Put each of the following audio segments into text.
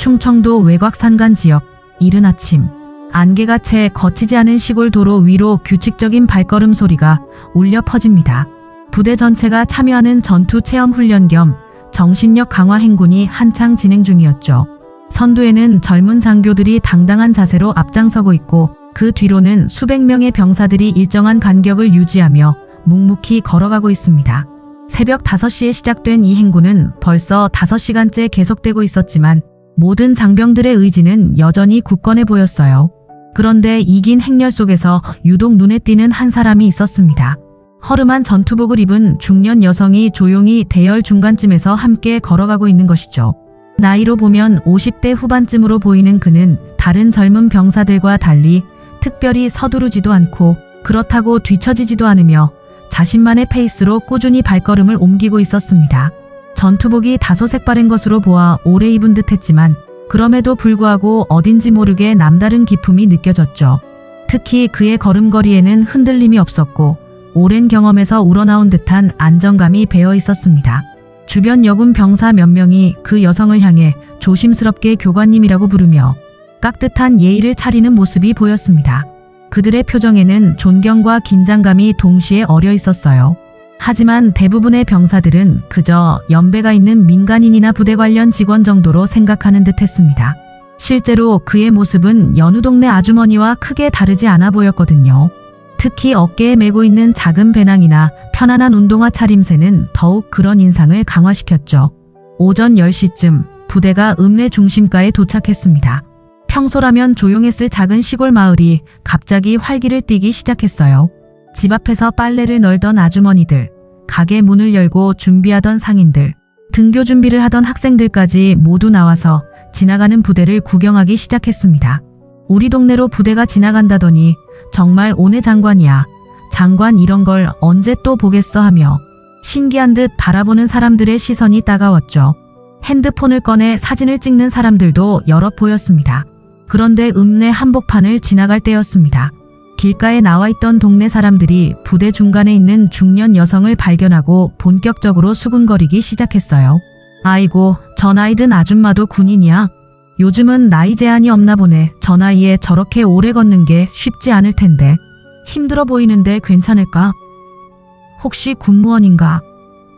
충청도 외곽산간 지역. 이른 아침, 안개가 채 거치지 않은 시골 도로 위로 규칙적인 발걸음 소리가 울려 퍼집니다. 부대 전체가 참여하는 전투 체험 훈련 겸 정신력 강화 행군이 한창 진행 중이었죠. 선두에는 젊은 장교들이 당당한 자세로 앞장서고 있고 그 뒤로는 수백 명의 병사들이 일정한 간격을 유지하며 묵묵히 걸어가고 있습니다. 새벽 5시에 시작된 이 행군은 벌써 5시간째 계속되고 있었지만 모든 장병들의 의지는 여전히 굳건해 보였어요. 그런데 이긴 행렬 속에서 유독 눈에 띄는 한 사람이 있었습니다. 허름한 전투복을 입은 중년 여성이 조용히 대열 중간쯤에서 함께 걸어가고 있는 것이죠. 나이로 보면 50대 후반쯤으로 보이는 그는 다른 젊은 병사들과 달리 특별히 서두르지도 않고 그렇다고 뒤처지지도 않으며 자신만의 페이스로 꾸준히 발걸음을 옮기고 있었습니다. 전투복이 다소 색바랜 것으로 보아 오래 입은 듯했지만 그럼에도 불구하고 어딘지 모르게 남다른 기품이 느껴졌죠. 특히 그의 걸음걸이에는 흔들림이 없었고 오랜 경험에서 우러나온 듯한 안정감이 배어 있었습니다. 주변 여군 병사 몇 명이 그 여성을 향해 조심스럽게 교관님이라고 부르며 깍듯한 예의를 차리는 모습이 보였습니다. 그들의 표정에는 존경과 긴장감이 동시에 어려 있었어요. 하지만 대부분의 병사들은 그저 연배가 있는 민간인이나 부대 관련 직원 정도로 생각하는 듯 했습니다. 실제로 그의 모습은 여느 동네 아주머니와 크게 다르지 않아 보였거든요. 특히 어깨에 메고 있는 작은 배낭이나 편안한 운동화 차림새는 더욱 그런 인상을 강화시켰죠. 오전 10시쯤 부대가 읍내 중심가에 도착했습니다. 평소라면 조용했을 작은 시골 마을이 갑자기 활기를 띠기 시작했어요. 집 앞에서 빨래를 널던 아주머니들, 가게 문을 열고 준비하던 상인들, 등교 준비를 하던 학생들까지 모두 나와서 지나가는 부대를 구경하기 시작했습니다. 우리 동네로 부대가 지나간다더니 정말 오네 장관이야. 장관 이런 걸 언제 또 보겠어 하며 신기한 듯 바라보는 사람들의 시선이 따가웠죠. 핸드폰을 꺼내 사진을 찍는 사람들도 여럿 보였습니다. 그런데 읍내 한복판을 지나갈 때였습니다. 길가에 나와 있던 동네 사람들이 부대 중간에 있는 중년 여성을 발견하고 본격적으로 수군거리기 시작했어요. 아이고, 저 나이 든 아줌마도 군인이야? 요즘은 나이 제한이 없나 보네. 저 나이에 저렇게 오래 걷는 게 쉽지 않을 텐데. 힘들어 보이는데 괜찮을까? 혹시 군무원인가?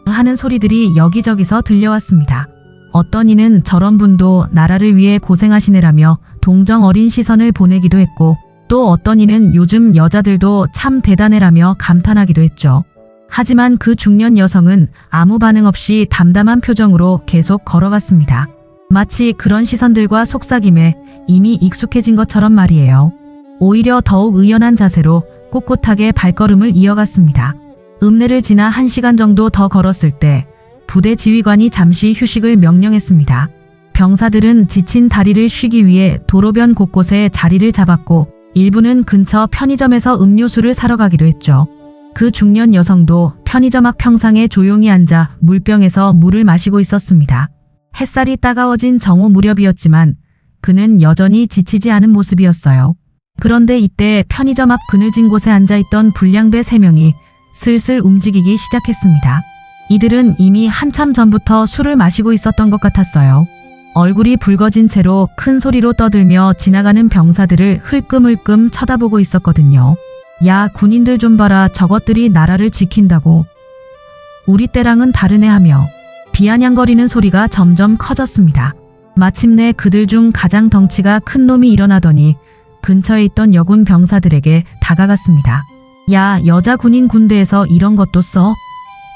하는 소리들이 여기저기서 들려왔습니다. 어떤 이는 저런 분도 나라를 위해 고생하시네라며 동정 어린 시선을 보내기도 했고 또 어떤 이는 요즘 여자들도 참 대단해라며 감탄하기도 했죠. 하지만 그 중년 여성은 아무 반응 없이 담담한 표정으로 계속 걸어갔습니다. 마치 그런 시선들과 속삭임에 이미 익숙해진 것처럼 말이에요. 오히려 더욱 의연한 자세로 꿋꿋하게 발걸음을 이어갔습니다. 읍내를 지나 1시간 정도 더 걸었을 때 부대 지휘관이 잠시 휴식을 명령했습니다. 병사들은 지친 다리를 쉬기 위해 도로변 곳곳에 자리를 잡았고 일부는 근처 편의점에서 음료수를 사러 가기도 했죠. 그 중년 여성도 편의점 앞 평상에 조용히 앉아 물병에서 물을 마시고 있었습니다. 햇살이 따가워진 정오 무렵이었지만 그는 여전히 지치지 않은 모습이었어요. 그런데 이때 편의점 앞 그늘진 곳에 앉아있던 불량배 3명이 슬슬 움직이기 시작했습니다. 이들은 이미 한참 전부터 술을 마시고 있었던 것 같았어요. 얼굴이 붉어진 채로 큰 소리로 떠들며 지나가는 병사들을 흘끔흘끔 쳐다보고 있었거든요. 야, 군인들 좀 봐라. 저것들이 나라를 지킨다고. 우리 때랑은 다르네 하며 비아냥거리는 소리가 점점 커졌습니다. 마침내 그들 중 가장 덩치가 큰 놈이 일어나더니 근처에 있던 여군 병사들에게 다가갔습니다. 야, 여자 군인 군대에서 이런 것도 써?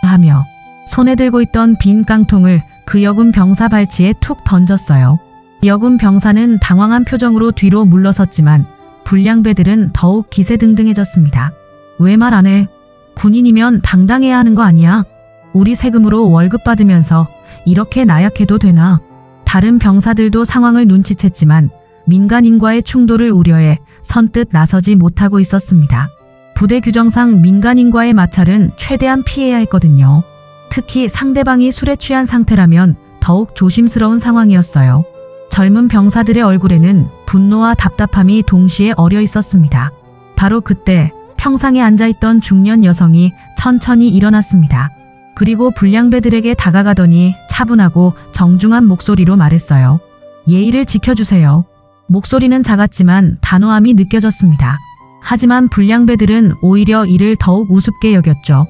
하며 손에 들고 있던 빈 깡통을 그 여군 병사 발치에 툭 던졌어요. 여군 병사는 당황한 표정으로 뒤로 물러섰지만 불량배들은 더욱 기세등등해졌습니다. 왜 말 안 해? 군인이면 당당해야 하는 거 아니야? 우리 세금으로 월급 받으면서 이렇게 나약해도 되나? 다른 병사들도 상황을 눈치챘지만 민간인과의 충돌을 우려해 선뜻 나서지 못하고 있었습니다. 부대 규정상 민간인과의 마찰은 최대한 피해야 했거든요. 특히 상대방이 술에 취한 상태라면 더욱 조심스러운 상황이었어요. 젊은 병사들의 얼굴에는 분노와 답답함이 동시에 어려 있었습니다. 바로 그때 평상에 앉아있던 중년 여성이 천천히 일어났습니다. 그리고 불량배들에게 다가가더니 차분하고 정중한 목소리로 말했어요. 예의를 지켜주세요. 목소리는 작았지만 단호함이 느껴졌습니다. 하지만 불량배들은 오히려 이를 더욱 우습게 여겼죠.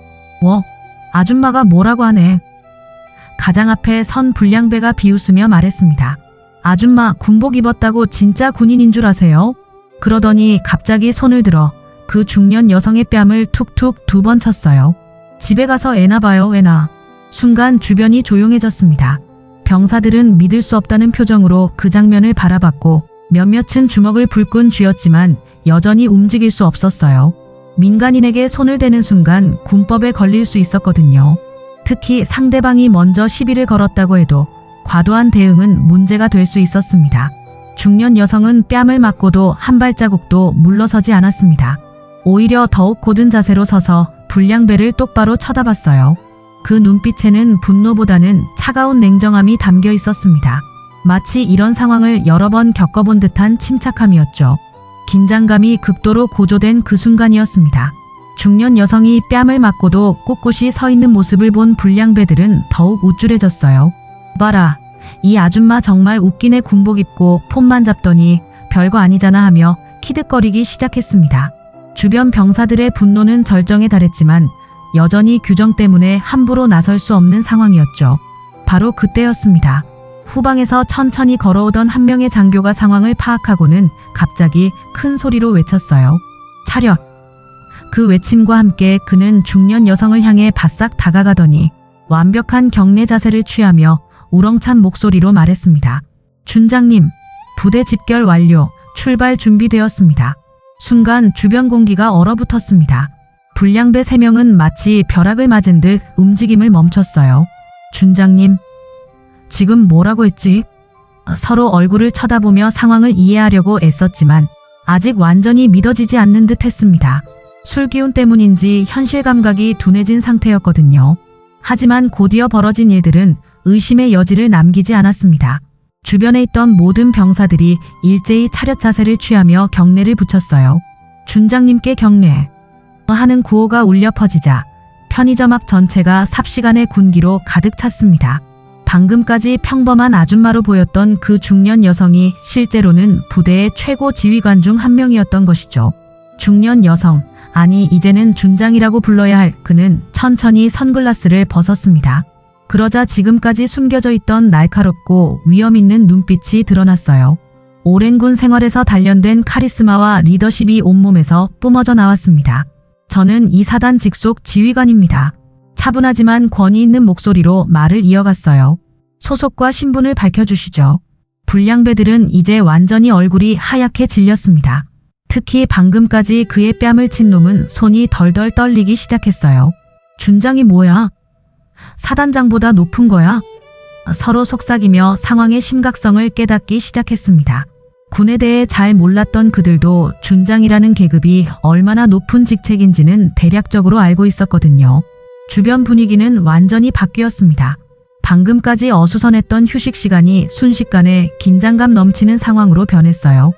아줌마가 뭐라고 하네. 가장 앞에 선 불량배가 비웃으며 말했습니다. 아줌마 군복 입었다고 진짜 군인인 줄 아세요? 그러더니 갑자기 손을 들어 그 중년 여성의 뺨을 툭툭 2번 쳤어요. 집에 가서 애나 봐요, 애나. 순간 주변이 조용해졌습니다. 병사들은 믿을 수 없다는 표정으로 그 장면을 바라봤고 몇몇은 주먹을 불끈 쥐었지만 여전히 움직일 수 없었어요. 민간인에게 손을 대는 순간 군법에 걸릴 수 있었거든요. 특히 상대방이 먼저 시비를 걸었다고 해도 과도한 대응은 문제가 될 수 있었습니다. 중년 여성은 뺨을 맞고도 한 발자국도 물러서지 않았습니다. 오히려 더욱 곧은 자세로 서서 불량배를 똑바로 쳐다봤어요. 그 눈빛에는 분노보다는 차가운 냉정함이 담겨 있었습니다. 마치 이런 상황을 여러 번 겪어본 듯한 침착함이었죠. 긴장감이 극도로 고조된 그 순간이었습니다. 중년 여성이 뺨을 맞고도 꿋꿋이 서 있는 모습을 본 불량배들은 더욱 우쭐해졌어요. 봐라, 이 아줌마 정말 웃기네. 군복 입고 폰만 잡더니 별거 아니잖아 하며 키득거리기 시작했습니다. 주변 병사들의 분노는 절정에 달했지만 여전히 규정 때문에 함부로 나설 수 없는 상황이었죠. 바로 그때였습니다. 후방에서 천천히 걸어오던 한 명의 장교가 상황을 파악하고는 갑자기 큰 소리로 외쳤어요. 차렷! 그 외침과 함께 그는 중년 여성을 향해 바싹 다가가더니 완벽한 경례 자세를 취하며 우렁찬 목소리로 말했습니다. 준장님, 부대 집결 완료, 출발 준비되었습니다. 순간 주변 공기가 얼어붙었습니다. 불량배 3명은 마치 벼락을 맞은 듯 움직임을 멈췄어요. 준장님, 지금 뭐라고 했지? 서로 얼굴을 쳐다보며 상황을 이해하려고 애썼지만 아직 완전히 믿어지지 않는 듯 했습니다. 술기운 때문인지 현실 감각이 둔해진 상태였거든요. 하지만 곧이어 벌어진 일들은 의심의 여지를 남기지 않았습니다. 주변에 있던 모든 병사들이 일제히 차렷 자세를 취하며 경례를 붙였어요. 준장님께 경례 하는 구호가 울려 퍼지자 편의점 앞 전체가 삽시간의 군기로 가득 찼습니다. 방금까지 평범한 아줌마로 보였던 그 중년 여성이 실제로는 부대의 최고 지휘관 중 한 명이었던 것이죠. 중년 여성, 아니 이제는 준장이라고 불러야 할 그는 천천히 선글라스를 벗었습니다. 그러자 지금까지 숨겨져 있던 날카롭고 위험 있는 눈빛이 드러났어요. 오랜 군 생활에서 단련된 카리스마와 리더십이 온몸에서 뿜어져 나왔습니다. 저는 이 사단 직속 지휘관입니다. 차분하지만 권위 있는 목소리로 말을 이어갔어요. 소속과 신분을 밝혀주시죠. 불량배들은 이제 완전히 얼굴이 하얗게 질렸습니다. 특히 방금까지 그의 뺨을 친 놈은 손이 덜덜 떨리기 시작했어요. 준장이 뭐야? 사단장보다 높은 거야? 서로 속삭이며 상황의 심각성을 깨닫기 시작했습니다. 군에 대해 잘 몰랐던 그들도 준장이라는 계급이 얼마나 높은 직책인지는 대략적으로 알고 있었거든요. 주변 분위기는 완전히 바뀌었습니다. 방금까지 어수선했던 휴식 시간이 순식간에 긴장감 넘치는 상황으로 변했어요.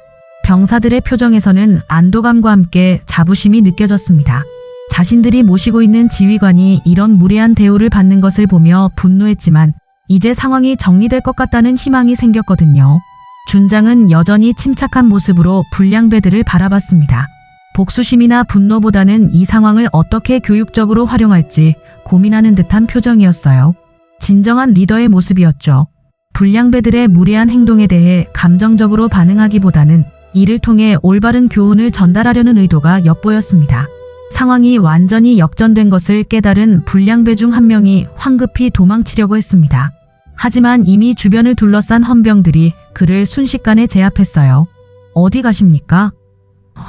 병사들의 표정에서는 안도감과 함께 자부심이 느껴졌습니다. 자신들이 모시고 있는 지휘관이 이런 무례한 대우를 받는 것을 보며 분노했지만 이제 상황이 정리될 것 같다는 희망이 생겼거든요. 준장은 여전히 침착한 모습으로 불량배들을 바라봤습니다. 복수심이나 분노보다는 이 상황을 어떻게 교육적으로 활용할지 고민하는 듯한 표정이었어요. 진정한 리더의 모습이었죠. 불량배들의 무례한 행동에 대해 감정적으로 반응하기보다는 이를 통해 올바른 교훈을 전달하려는 의도가 엿보였습니다. 상황이 완전히 역전된 것을 깨달은 불량배 중 한 명이 황급히 도망치려고 했습니다. 하지만 이미 주변을 둘러싼 헌병들이 그를 순식간에 제압했어요. 어디 가십니까?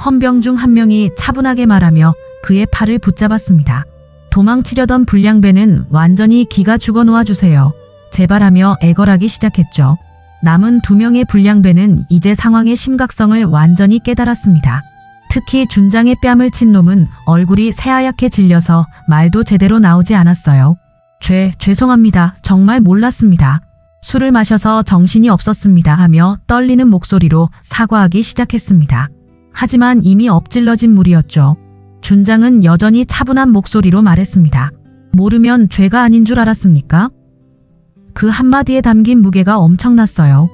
헌병 중 한 명이 차분하게 말하며 그의 팔을 붙잡았습니다. 도망치려던 불량배는 완전히 기가 죽어 놓아주세요. 제발하며 애걸하기 시작했죠. 남은 2명의 불량배는 이제 상황의 심각성을 완전히 깨달았습니다. 특히 준장의 뺨을 친 놈은 얼굴이 새하얗게 질려서 말도 제대로 나오지 않았어요. 죄송합니다. 정말 몰랐습니다. 술을 마셔서 정신이 없었습니다 하며 떨리는 목소리로 사과하기 시작했습니다. 하지만 이미 엎질러진 물이었죠. 준장은 여전히 차분한 목소리로 말했습니다. 모르면 죄가 아닌 줄 알았습니까? 그 한마디에 담긴 무게가 엄청났어요.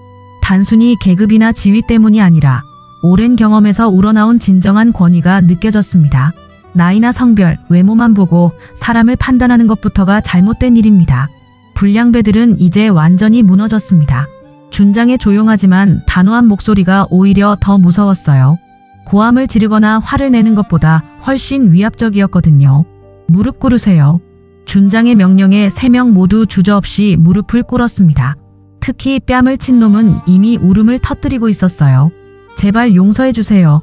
단순히 계급이나 지위 때문이 아니라 오랜 경험에서 우러나온 진정한 권위가 느껴졌습니다. 나이나 성별, 외모만 보고 사람을 판단하는 것부터가 잘못된 일입니다. 불량배들은 이제 완전히 무너졌습니다. 준장의 조용하지만 단호한 목소리가 오히려 더 무서웠어요. 고함을 지르거나 화를 내는 것보다 훨씬 위압적이었거든요. 무릎 꿇으세요. 준장의 명령에 3명 모두 주저없이 무릎을 꿇었습니다. 특히 뺨을 친 놈은 이미 울음을 터뜨리고 있었어요. 제발 용서해 주세요.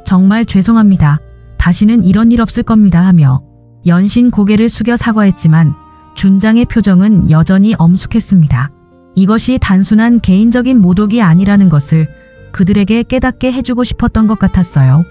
정말 죄송합니다. 다시는 이런 일 없을 겁니다 하며 연신 고개를 숙여 사과했지만 준장의 표정은 여전히 엄숙했습니다. 이것이 단순한 개인적인 모독이 아니라는 것을 그들에게 깨닫게 해주고 싶었던 것 같았어요.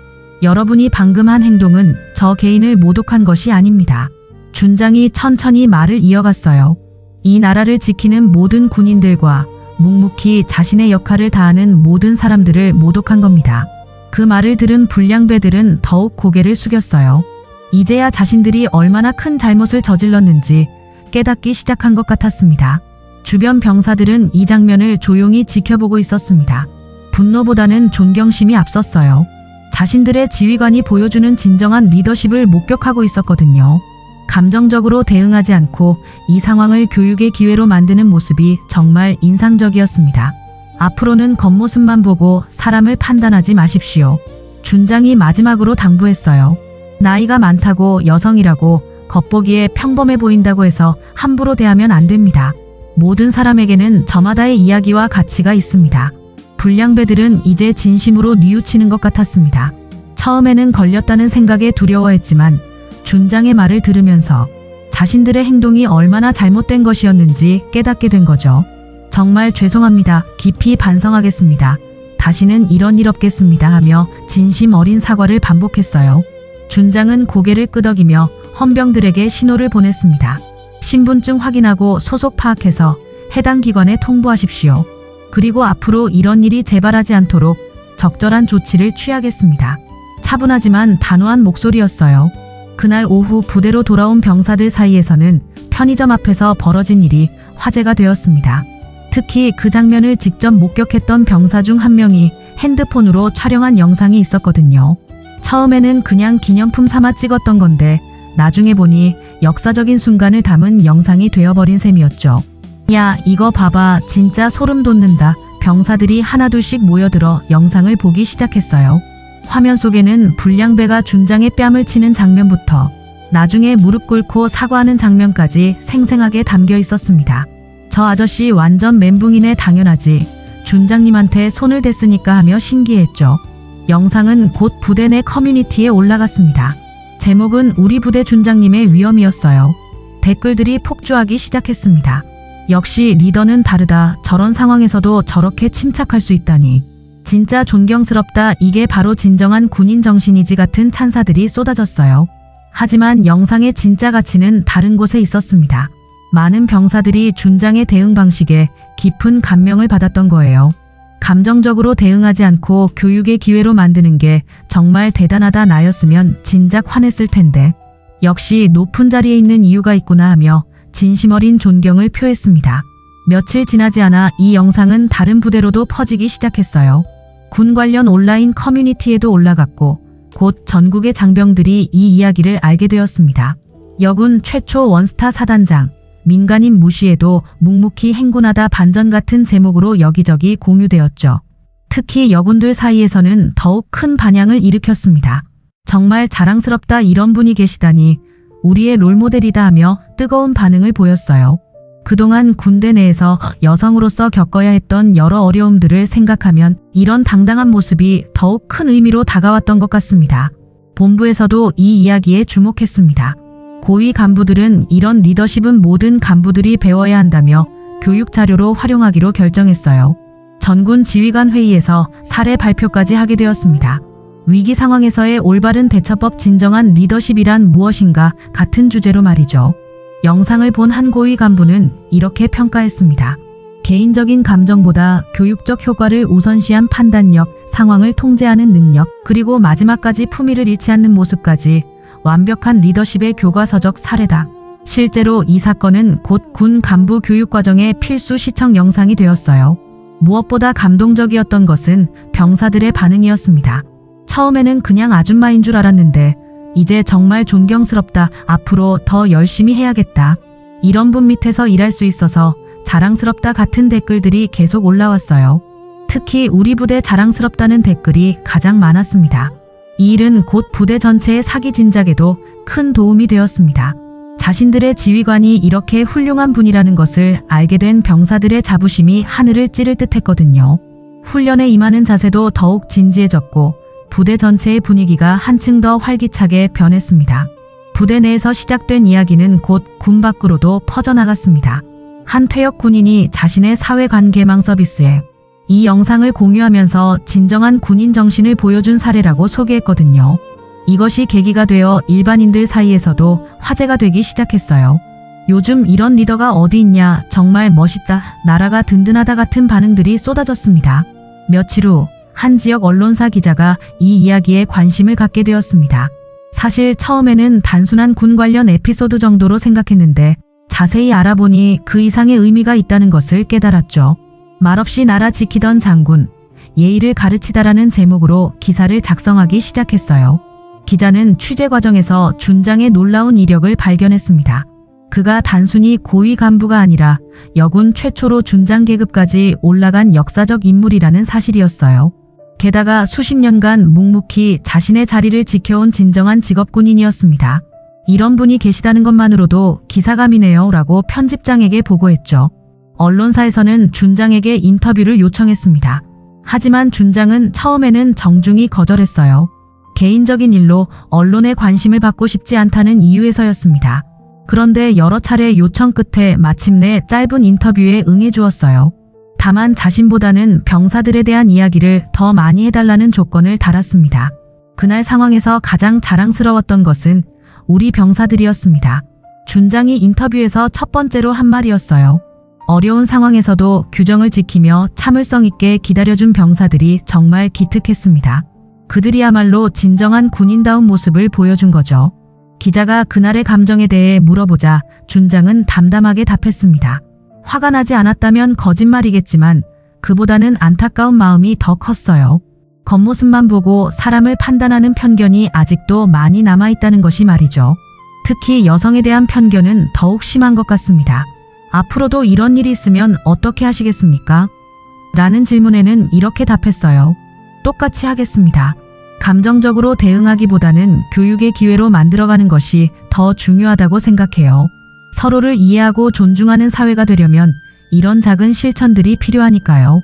여러분이 방금 한 행동은 저 개인을 모독한 것이 아닙니다. 준장이 천천히 말을 이어갔어요. 이 나라를 지키는 모든 군인들과 묵묵히 자신의 역할을 다하는 모든 사람들을 모독한 겁니다. 그 말을 들은 불량배들은 더욱 고개를 숙였어요. 이제야 자신들이 얼마나 큰 잘못을 저질렀는지 깨닫기 시작한 것 같았습니다. 주변 병사들은 이 장면을 조용히 지켜보고 있었습니다. 분노보다는 존경심이 앞섰어요. 자신들의 지휘관이 보여주는 진정한 리더십을 목격하고 있었거든요. 감정적으로 대응하지 않고 이 상황을 교육의 기회로 만드는 모습이 정말 인상적이었습니다. 앞으로는 겉모습만 보고 사람을 판단하지 마십시오. 준장이 마지막으로 당부했어요. 나이가 많다고 여성이라고 겉보기에 평범해 보인다고 해서 함부로 대하면 안 됩니다. 모든 사람에게는 저마다의 이야기와 가치가 있습니다. 불량배들은 이제 진심으로 뉘우치는 것 같았습니다. 처음에는 걸렸다는 생각에 두려워했지만 준장의 말을 들으면서 자신들의 행동이 얼마나 잘못된 것이었는지 깨닫게 된 거죠. 정말 죄송합니다. 깊이 반성하겠습니다. 다시는 이런 일 없겠습니다 하며 진심 어린 사과를 반복했어요. 준장은 고개를 끄덕이며 헌병들에게 신호를 보냈습니다. 신분증 확인하고 소속 파악해서 해당 기관에 통보하십시오. 그리고 앞으로 이런 일이 재발하지 않도록 적절한 조치를 취하겠습니다. 차분하지만 단호한 목소리였어요. 그날 오후 부대로 돌아온 병사들 사이에서는 편의점 앞에서 벌어진 일이 화제가 되었습니다. 특히 그 장면을 직접 목격했던 병사 중 한 명이 핸드폰으로 촬영한 영상이 있었거든요. 처음에는 그냥 기념품 삼아 찍었던 건데 나중에 보니 역사적인 순간을 담은 영상이 되어버린 셈이었죠. 야, 이거 봐봐. 진짜 소름 돋는다. 병사들이 하나둘씩 모여들어 영상을 보기 시작했어요. 화면 속에는 불량배가 준장의 뺨을 치는 장면부터 나중에 무릎 꿇고 사과하는 장면까지 생생하게 담겨 있었습니다. 저 아저씨 완전 멘붕이네. 당연하지. 준장님한테 손을 댔으니까 하며 신기했죠. 영상은 곧 부대 내 커뮤니티에 올라갔습니다. 제목은 우리 부대 준장님의 위엄이었어요. 댓글들이 폭주하기 시작했습니다. 역시 리더는 다르다. 저런 상황에서도 저렇게 침착할 수 있다니. 진짜 존경스럽다. 이게 바로 진정한 군인 정신이지 같은 찬사들이 쏟아졌어요. 하지만 영상의 진짜 가치는 다른 곳에 있었습니다. 많은 병사들이 준장의 대응 방식에 깊은 감명을 받았던 거예요. 감정적으로 대응하지 않고 교육의 기회로 만드는 게 정말 대단하다. 나였으면 진작 화냈을 텐데. 역시 높은 자리에 있는 이유가 있구나 하며 진심 어린 존경을 표했습니다. 며칠 지나지 않아 이 영상은 다른 부대로도 퍼지기 시작했어요. 군 관련 온라인 커뮤니티에도 올라갔고 곧 전국의 장병들이 이 이야기를 알게 되었습니다. 여군 최초 원스타 사단장, 민간인 무시에도 묵묵히 행군하다 반전 같은 제목으로 여기저기 공유되었죠. 특히 여군들 사이에서는 더욱 큰 반향을 일으켰습니다. 정말 자랑스럽다. 이런 분이 계시다니. 우리의 롤모델이다 하며 뜨거운 반응을 보였어요. 그동안 군대 내에서 여성으로서 겪어야 했던 여러 어려움들을 생각하면 이런 당당한 모습이 더욱 큰 의미로 다가왔던 것 같습니다. 본부에서도 이 이야기에 주목했습니다. 고위 간부들은 이런 리더십은 모든 간부들이 배워야 한다며 교육 자료로 활용하기로 결정했어요. 전군 지휘관 회의에서 사례 발표까지 하게 되었습니다. 위기 상황에서의 올바른 대처법, 진정한 리더십이란 무엇인가 같은 주제로 말이죠. 영상을 본 한 고위 간부는 이렇게 평가했습니다. 개인적인 감정보다 교육적 효과를 우선시한 판단력, 상황을 통제하는 능력, 그리고 마지막까지 품위를 잃지 않는 모습까지 완벽한 리더십의 교과서적 사례다. 실제로 이 사건은 곧 군 간부 교육 과정의 필수 시청 영상이 되었어요. 무엇보다 감동적이었던 것은 병사들의 반응이었습니다. 처음에는 그냥 아줌마인 줄 알았는데 이제 정말 존경스럽다. 앞으로 더 열심히 해야겠다. 이런 분 밑에서 일할 수 있어서 자랑스럽다 같은 댓글들이 계속 올라왔어요. 특히 우리 부대 자랑스럽다는 댓글이 가장 많았습니다. 이 일은 곧 부대 전체의 사기 진작에도 큰 도움이 되었습니다. 자신들의 지휘관이 이렇게 훌륭한 분이라는 것을 알게 된 병사들의 자부심이 하늘을 찌를 듯했거든요. 훈련에 임하는 자세도 더욱 진지해졌고 부대 전체의 분위기가 한층 더 활기차게 변했습니다. 부대 내에서 시작된 이야기는 곧 군 밖으로도 퍼져나갔습니다. 한 퇴역 군인이 자신의 사회관 개망 서비스에 이 영상을 공유하면서 진정한 군인 정신을 보여준 사례라고 소개했거든요. 이것이 계기가 되어 일반인들 사이에서도 화제가 되기 시작했어요. 요즘 이런 리더가 어디 있냐, 정말 멋있다, 나라가 든든하다 같은 반응들이 쏟아졌습니다. 며칠 후 한 지역 언론사 기자가 이 이야기에 관심을 갖게 되었습니다. 사실 처음에는 단순한 군 관련 에피소드 정도로 생각했는데 자세히 알아보니 그 이상의 의미가 있다는 것을 깨달았죠. 말없이 나라 지키던 장군, 예의를 가르치다라는 제목으로 기사를 작성하기 시작했어요. 기자는 취재 과정에서 준장의 놀라운 이력을 발견했습니다. 그가 단순히 고위 간부가 아니라 여군 최초로 준장 계급까지 올라간 역사적 인물이라는 사실이었어요. 게다가 수십 년간 묵묵히 자신의 자리를 지켜온 진정한 직업군인이었습니다. 이런 분이 계시다는 것만으로도 기사감이네요 라고 편집장에게 보고했죠. 언론사에서는 준장에게 인터뷰를 요청했습니다. 하지만 준장은 처음에는 정중히 거절했어요. 개인적인 일로 언론의 관심을 받고 싶지 않다는 이유에서였습니다. 그런데 여러 차례 요청 끝에 마침내 짧은 인터뷰에 응해주었어요. 다만 자신보다는 병사들에 대한 이야기를 더 많이 해달라는 조건을 달았습니다. 그날 상황에서 가장 자랑스러웠던 것은 우리 병사들이었습니다. 준장이 인터뷰에서 첫 번째로 한 말이었어요. 어려운 상황에서도 규정을 지키며 참을성 있게 기다려준 병사들이 정말 기특했습니다. 그들이야말로 진정한 군인다운 모습을 보여준 거죠. 기자가 그날의 감정에 대해 물어보자 준장은 담담하게 답했습니다. 화가 나지 않았다면 거짓말이겠지만 그보다는 안타까운 마음이 더 컸어요. 겉모습만 보고 사람을 판단하는 편견이 아직도 많이 남아있다는 것이 말이죠. 특히 여성에 대한 편견은 더욱 심한 것 같습니다. 앞으로도 이런 일이 있으면 어떻게 하시겠습니까? 라는 질문에는 이렇게 답했어요. 똑같이 하겠습니다. 감정적으로 대응하기보다는 교육의 기회로 만들어가는 것이 더 중요하다고 생각해요. 서로를 이해하고 존중하는 사회가 되려면 이런 작은 실천들이 필요하니까요.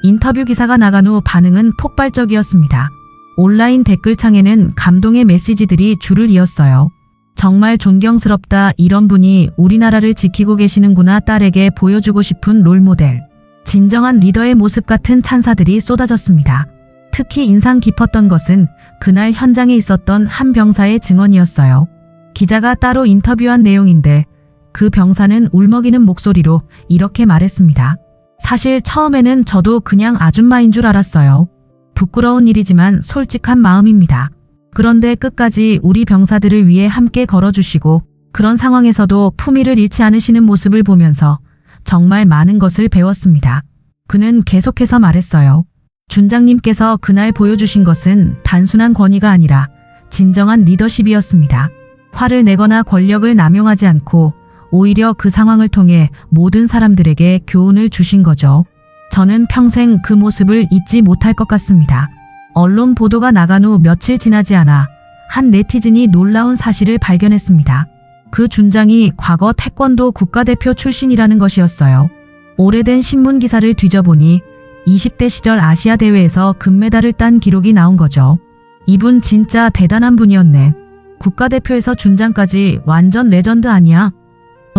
인터뷰 기사가 나간 후 반응은 폭발적이었습니다. 온라인 댓글창에는 감동의 메시지들이 줄을 이었어요. 정말 존경스럽다. 이런 분이 우리나라를 지키고 계시는구나. 딸에게 보여주고 싶은 롤모델. 진정한 리더의 모습 같은 찬사들이 쏟아졌습니다. 특히 인상 깊었던 것은 그날 현장에 있었던 한 병사의 증언이었어요. 기자가 따로 인터뷰한 내용인데 그 병사는 울먹이는 목소리로 이렇게 말했습니다. 사실 처음에는 저도 그냥 아줌마인 줄 알았어요. 부끄러운 일이지만 솔직한 마음입니다. 그런데 끝까지 우리 병사들을 위해 함께 걸어주시고 그런 상황에서도 품위를 잃지 않으시는 모습을 보면서 정말 많은 것을 배웠습니다. 그는 계속해서 말했어요. 준장님께서 그날 보여주신 것은 단순한 권위가 아니라 진정한 리더십이었습니다. 화를 내거나 권력을 남용하지 않고 오히려 그 상황을 통해 모든 사람들에게 교훈을 주신 거죠. 저는 평생 그 모습을 잊지 못할 것 같습니다. 언론 보도가 나간 후 며칠 지나지 않아 한 네티즌이 놀라운 사실을 발견했습니다. 그 준장이 과거 태권도 국가대표 출신이라는 것이었어요. 오래된 신문 기사를 뒤져보니 20대 시절 아시아 대회에서 금메달을 딴 기록이 나온 거죠. 이분 진짜 대단한 분이었네. 국가대표에서 준장까지 완전 레전드 아니야?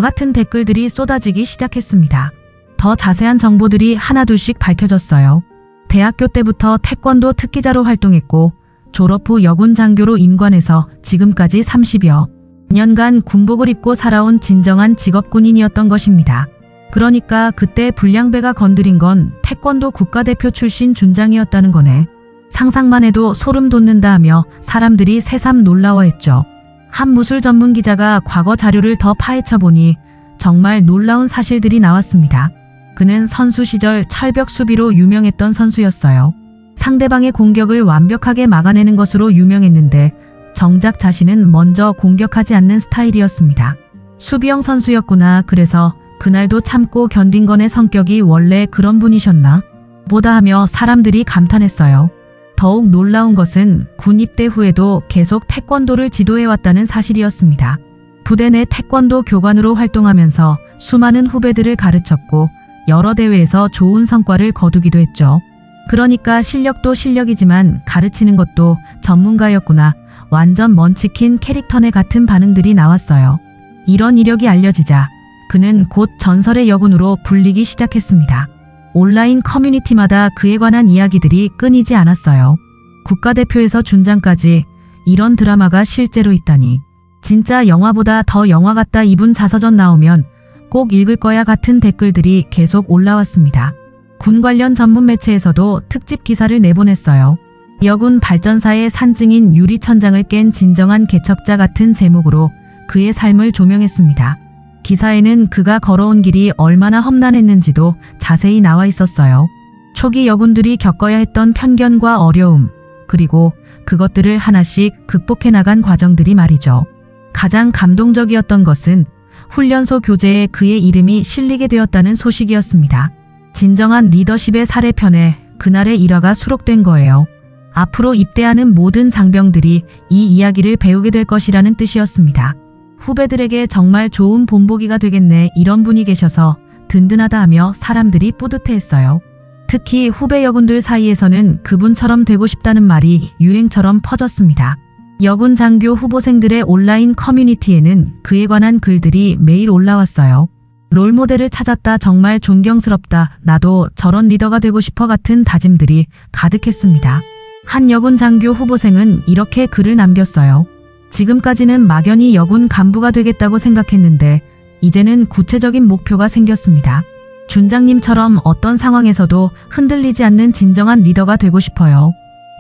같은 댓글들이 쏟아지기 시작했습니다. 더 자세한 정보들이 하나둘씩 밝혀졌어요. 대학교 때부터 태권도 특기자로 활동했고 졸업 후 여군 장교로 임관해서 지금까지 30여 년간 군복을 입고 살아온 진정한 직업군인이었던 것입니다. 그러니까 그때 불량배가 건드린 건 태권도 국가대표 출신 준장이었다는 거네. 상상만 해도 소름 돋는다 하며 사람들이 새삼 놀라워했죠. 한 무술 전문 기자가 과거 자료를 더 파헤쳐 보니 정말 놀라운 사실들이 나왔습니다. 그는 선수 시절 철벽 수비로 유명했던 선수였어요. 상대방의 공격을 완벽하게 막아내는 것으로 유명했는데 정작 자신은 먼저 공격하지 않는 스타일이었습니다. 수비형 선수였구나. 그래서 그날도 참고 견딘 건의 성격이 원래 그런 분이셨나? 보다 하며 사람들이 감탄했어요. 더욱 놀라운 것은 군 입대 후에도 계속 태권도를 지도해왔다는 사실이었습니다. 부대 내 태권도 교관으로 활동하면서 수많은 후배들을 가르쳤고 여러 대회에서 좋은 성과를 거두기도 했죠. 그러니까 실력도 실력이지만 가르치는 것도 전문가였구나. 완전 먼치킨 캐릭터네 같은 반응들이 나왔어요. 이런 이력이 알려지자 그는 곧 전설의 여군으로 불리기 시작했습니다. 온라인 커뮤니티마다 그에 관한 이야기들이 끊이지 않았어요. 국가대표에서 준장까지 이런 드라마가 실제로 있다니. 진짜 영화보다 더 영화 같다. 이분 자서전 나오면 꼭 읽을 거야 같은 댓글들이 계속 올라왔습니다. 군 관련 전문 매체에서도 특집 기사를 내보냈어요. 여군 발전사의 산증인 유리천장을 깬 진정한 개척자 같은 제목으로 그의 삶을 조명했습니다. 기사에는 그가 걸어온 길이 얼마나 험난했는지도 자세히 나와 있었어요. 초기 여군들이 겪어야 했던 편견과 어려움, 그리고 그것들을 하나씩 극복해 나간 과정들이 말이죠. 가장 감동적이었던 것은 훈련소 교재에 그의 이름이 실리게 되었다는 소식이었습니다. 진정한 리더십의 사례편에 그날의 일화가 수록된 거예요. 앞으로 입대하는 모든 장병들이 이 이야기를 배우게 될 것이라는 뜻이었습니다. 후배들에게 정말 좋은 본보기가 되겠네. 이런 분이 계셔서 든든하다 하며 사람들이 뿌듯해했어요. 특히 후배 여군들 사이에서는 그분처럼 되고 싶다는 말이 유행처럼 퍼졌습니다. 여군 장교 후보생들의 온라인 커뮤니티에는 그에 관한 글들이 매일 올라왔어요. 롤모델을 찾았다. 정말 존경스럽다. 나도 저런 리더가 되고 싶어 같은 다짐들이 가득했습니다. 한 여군 장교 후보생은 이렇게 글을 남겼어요. 지금까지는 막연히 여군 간부가 되겠다고 생각했는데 이제는 구체적인 목표가 생겼습니다. 준장님처럼 어떤 상황에서도 흔들리지 않는 진정한 리더가 되고 싶어요.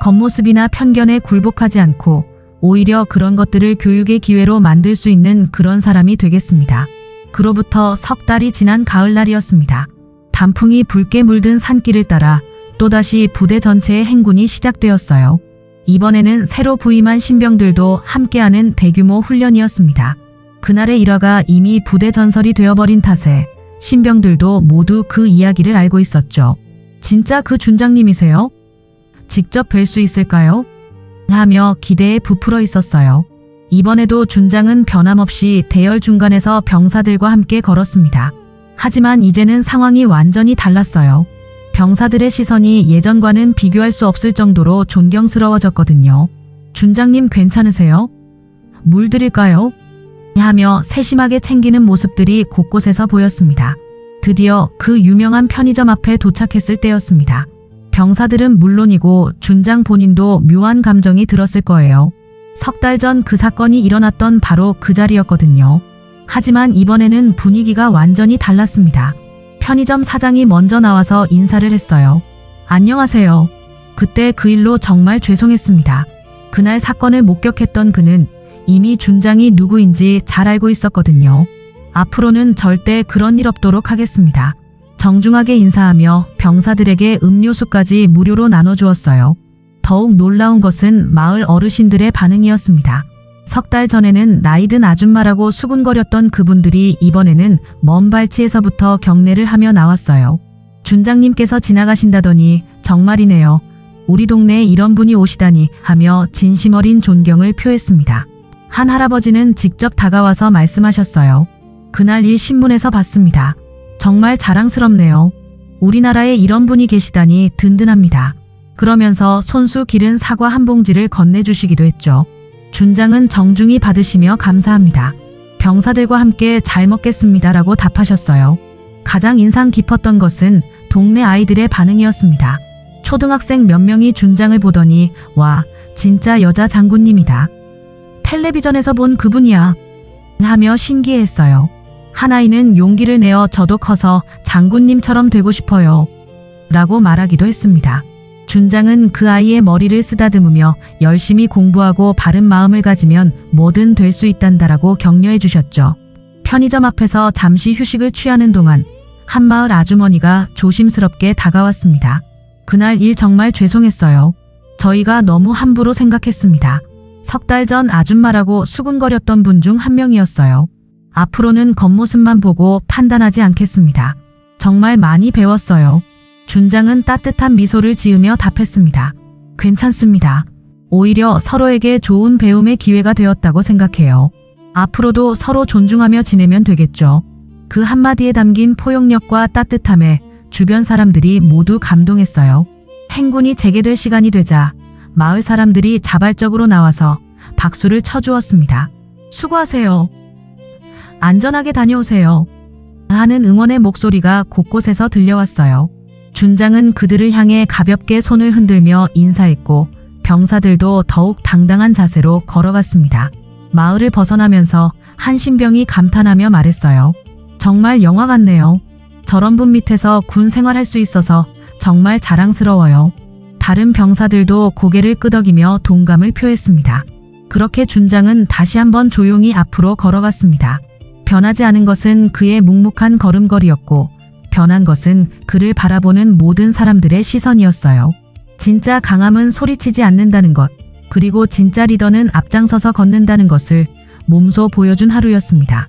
겉모습이나 편견에 굴복하지 않고 오히려 그런 것들을 교육의 기회로 만들 수 있는 그런 사람이 되겠습니다. 그로부터 석 달이 지난 가을날이었습니다. 단풍이 붉게 물든 산길을 따라 또다시 부대 전체의 행군이 시작되었어요. 이번에는 새로 부임한 신병들도 함께하는 대규모 훈련이었습니다. 그날의 일화가 이미 부대 전설이 되어버린 탓에 신병들도 모두 그 이야기를 알고 있었죠. 진짜 그 준장님이세요? 직접 뵐 수 있을까요? 하며 기대에 부풀어 있었어요. 이번에도 준장은 변함없이 대열 중간에서 병사들과 함께 걸었습니다. 하지만 이제는 상황이 완전히 달랐어요. 병사들의 시선이 예전과는 비교할 수 없을 정도로 존경스러워졌거든요. 준장님 괜찮으세요? 물 드릴까요? 하며 세심하게 챙기는 모습들이 곳곳에서 보였습니다. 드디어 그 유명한 편의점 앞에 도착했을 때였습니다. 병사들은 물론이고 준장 본인도 묘한 감정이 들었을 거예요. 석 달 전 그 사건이 일어났던 바로 그 자리였거든요. 하지만 이번에는 분위기가 완전히 달랐습니다. 편의점 사장이 먼저 나와서 인사를 했어요. 안녕하세요. 그때 그 일로 정말 죄송했습니다. 그날 사건을 목격했던 그는 이미 준장이 누구인지 잘 알고 있었거든요. 앞으로는 절대 그런 일 없도록 하겠습니다. 정중하게 인사하며 병사들에게 음료수까지 무료로 나눠주었어요. 더욱 놀라운 것은 마을 어르신들의 반응이었습니다. 석 달 전에는 나이든 아줌마라고 수군거렸던 그분들이 이번에는 먼 발치에서부터 경례를 하며 나왔어요. 준장님께서 지나가신다더니 정말이네요. 우리 동네에 이런 분이 오시다니 하며 진심 어린 존경을 표했습니다. 한 할아버지는 직접 다가와서 말씀하셨어요. 그날 일 신문에서 봤습니다. 정말 자랑스럽네요. 우리나라에 이런 분이 계시다니 든든합니다. 그러면서 손수 기른 사과 한 봉지를 건네주시기도 했죠. 준장은 정중히 받으시며 감사합니다. 병사들과 함께 잘 먹겠습니다라고 답하셨어요. 가장 인상 깊었던 것은 동네 아이들의 반응이었습니다. 초등학생 몇 명이 준장을 보더니 와, 진짜 여자 장군님이다. 텔레비전에서 본 그분이야. 하며 신기해했어요. 한 아이는 용기를 내어 저도 커서 장군님처럼 되고 싶어요. 라고 말하기도 했습니다. 준장은 그 아이의 머리를 쓰다듬으며 열심히 공부하고 바른 마음을 가지면 뭐든 될 수 있단다라고 격려해 주셨죠. 편의점 앞에서 잠시 휴식을 취하는 동안 한마을 아주머니가 조심스럽게 다가왔습니다. 그날 일 정말 죄송했어요. 저희가 너무 함부로 생각했습니다. 석 달 전 아줌마라고 수군거렸던 분 중 한 명이었어요. 앞으로는 겉모습만 보고 판단하지 않겠습니다. 정말 많이 배웠어요. 준장은 따뜻한 미소를 지으며 답했습니다. 괜찮습니다. 오히려 서로에게 좋은 배움의 기회가 되었다고 생각해요. 앞으로도 서로 존중하며 지내면 되겠죠. 그 한마디에 담긴 포용력과 따뜻함에 주변 사람들이 모두 감동했어요. 행군이 재개될 시간이 되자 마을 사람들이 자발적으로 나와서 박수를 쳐주었습니다. 수고하세요. 안전하게 다녀오세요. 하는 응원의 목소리가 곳곳에서 들려왔어요. 준장은 그들을 향해 가볍게 손을 흔들며 인사했고 병사들도 더욱 당당한 자세로 걸어갔습니다. 마을을 벗어나면서 한 신병이 감탄하며 말했어요. 정말 영화 같네요. 저런 분 밑에서 군 생활할 수 있어서 정말 자랑스러워요. 다른 병사들도 고개를 끄덕이며 동감을 표했습니다. 그렇게 준장은 다시 한번 조용히 앞으로 걸어갔습니다. 변하지 않은 것은 그의 묵묵한 걸음걸이였고 변한 것은 그를 바라보는 모든 사람들의 시선이었어요. 진짜 강함은 소리치지 않는다는 것, 그리고 진짜 리더는 앞장서서 걷는다는 것을 몸소 보여준 하루였습니다.